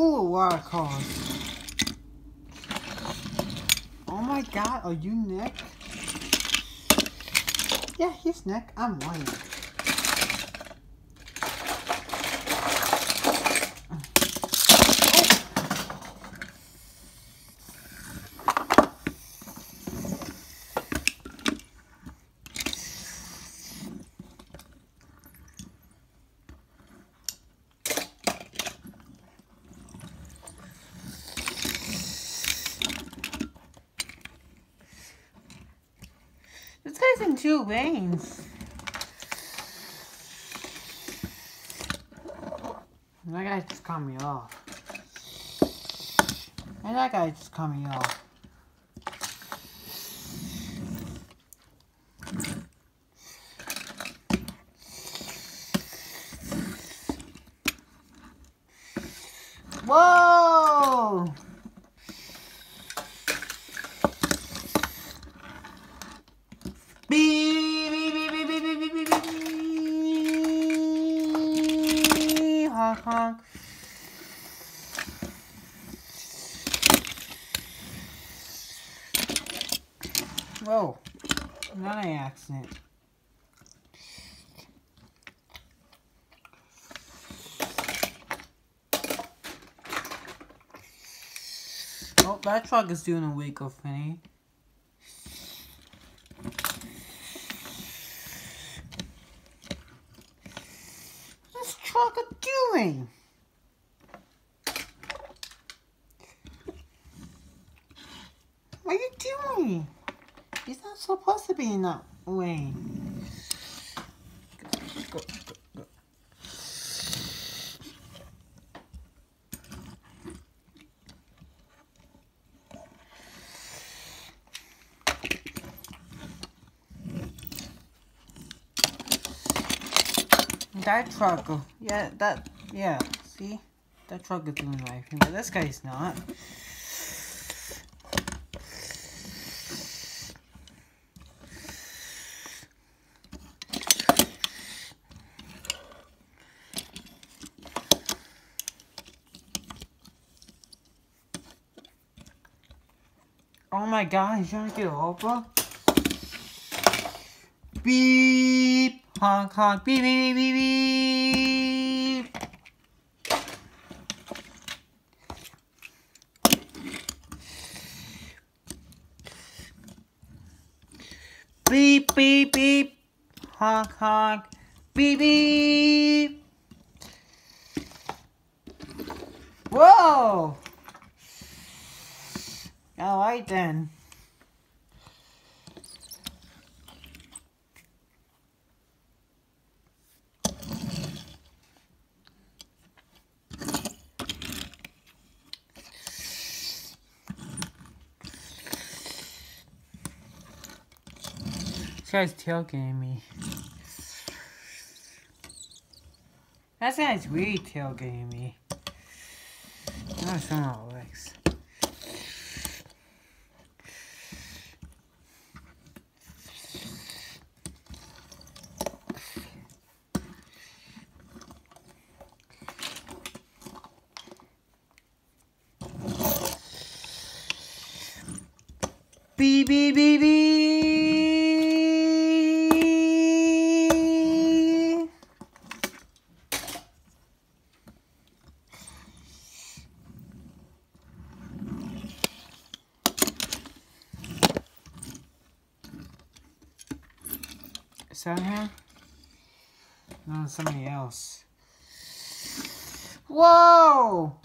Ooh, a lot of cars. Oh my god, are you Nick? Yeah, he's Nick. I'm Wayne. This guy's in 2 lanes. That guy just cut me off. And that guy just cut me off. Whoa! Beep, beep, beep, beep, beep, beep, beep, beep, beep. Honk, honk. Whoa, not an accident. Oh, that truck is doing a wake up, Finny. What's this truck doing? What are you doing? He's not supposed to be in that lane. Go, go, go. That truck, yeah, see? That truck is doing the right thing, but this guy's not. Oh my god, he's trying to get over. Beep! Honk honk, beep beep beep beep beep! Beep beep beep! Honk honk, beep beep! Whoa! Alright then. This guy's tailgating me. That guy's really tailgating me. I'm not showing all the legs. Beep beep beep beep. Is that him? No, somebody else. Whoa!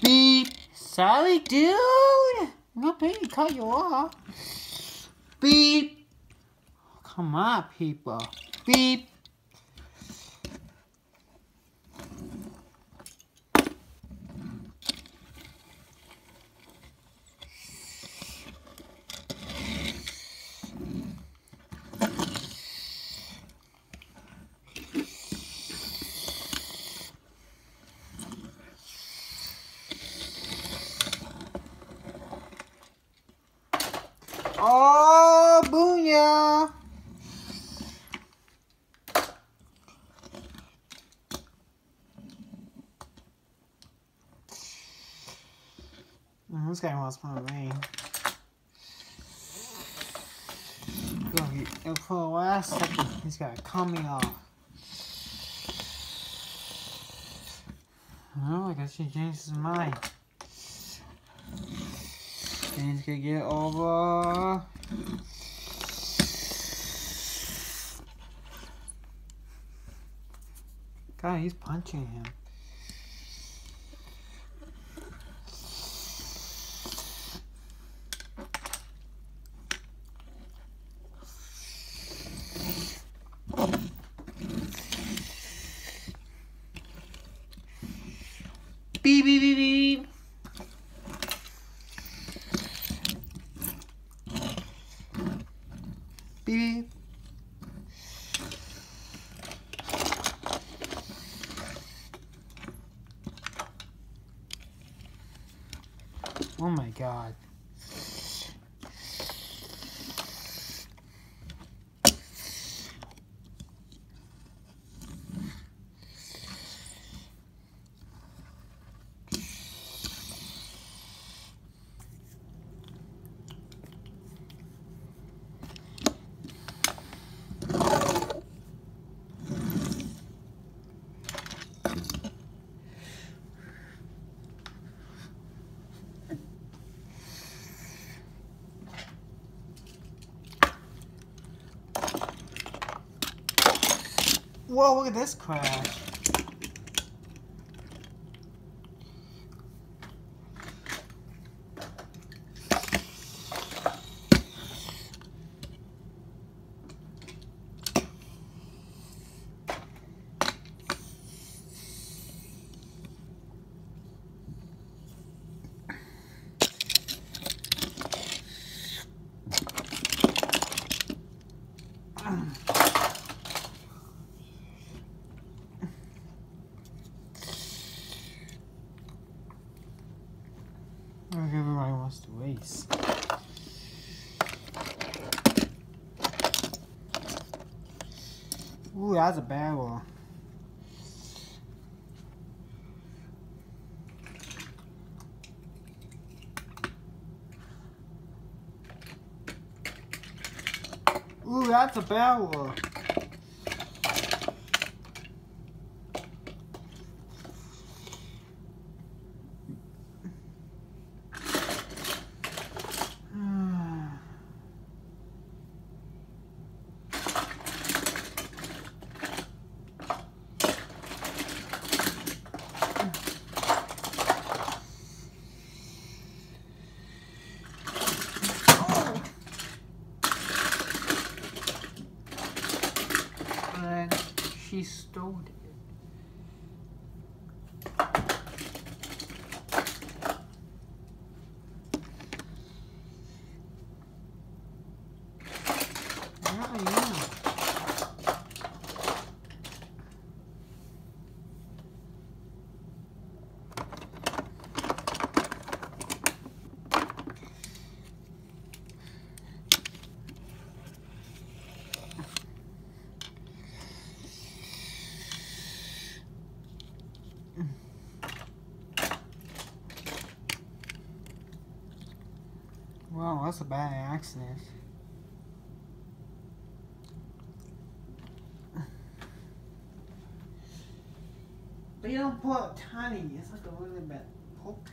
Beep. Sorry, dude. I'm not paying to cut you off. Beep. Come on, people. Beep. This guy wants my rain. For the last second, he's got it coming off. Oh, I guess he changed his mind. And he's gonna get over. God, he's punching him. Beep, beep, beep, beep. Beep, beep. Oh my God. Whoa, look at this crash. Everybody wants to race. Ooh, that's a bad one. Ooh, that's a bad one. She stole it. Yeah. Wow, that's a bad accident. But you don't pull out tiny, it's like a little bit poke.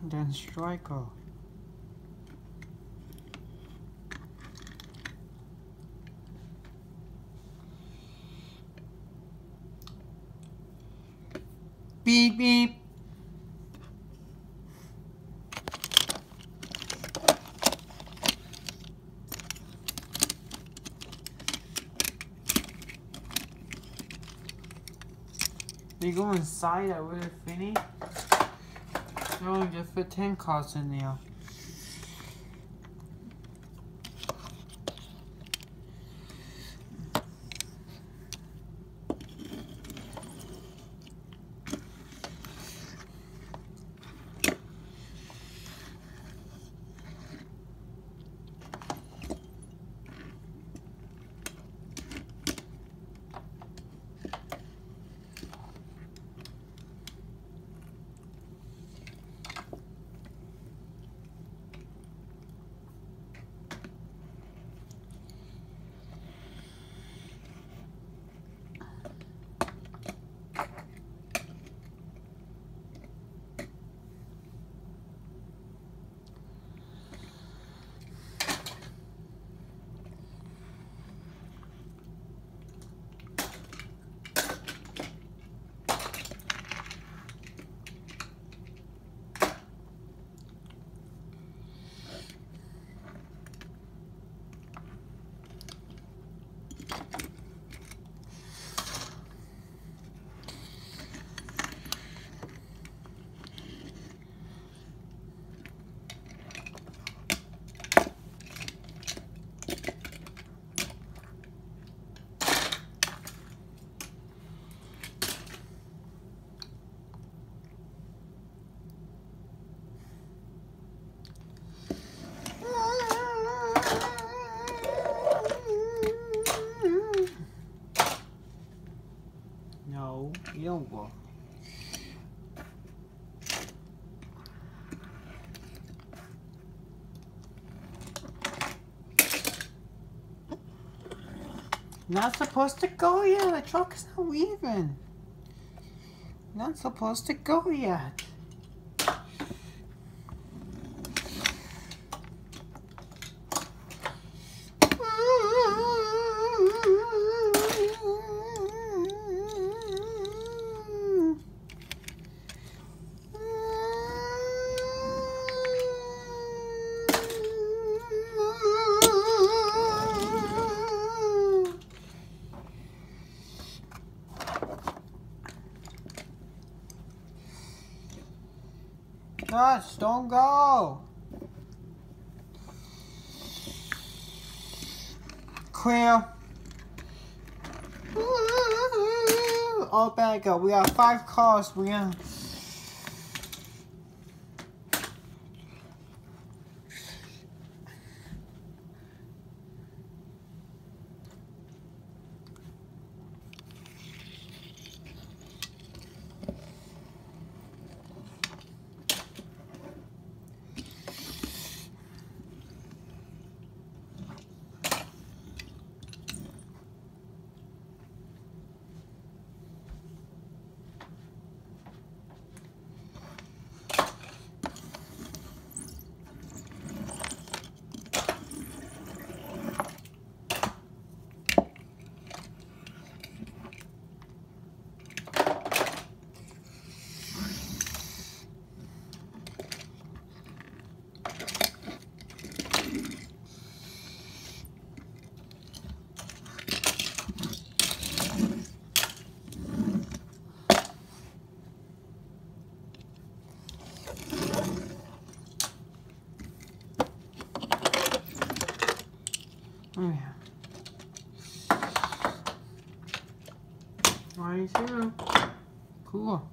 Then striker. Beep beep. They go inside that with Finny. They only just fit 10 cards in there. No, you don't go. Not supposed to go yet. The truck is not leaving. Not supposed to go yet. Gosh, don't go. Clear. All back up. We have 5 cars. We have. Oh, yeah. 22. Cool.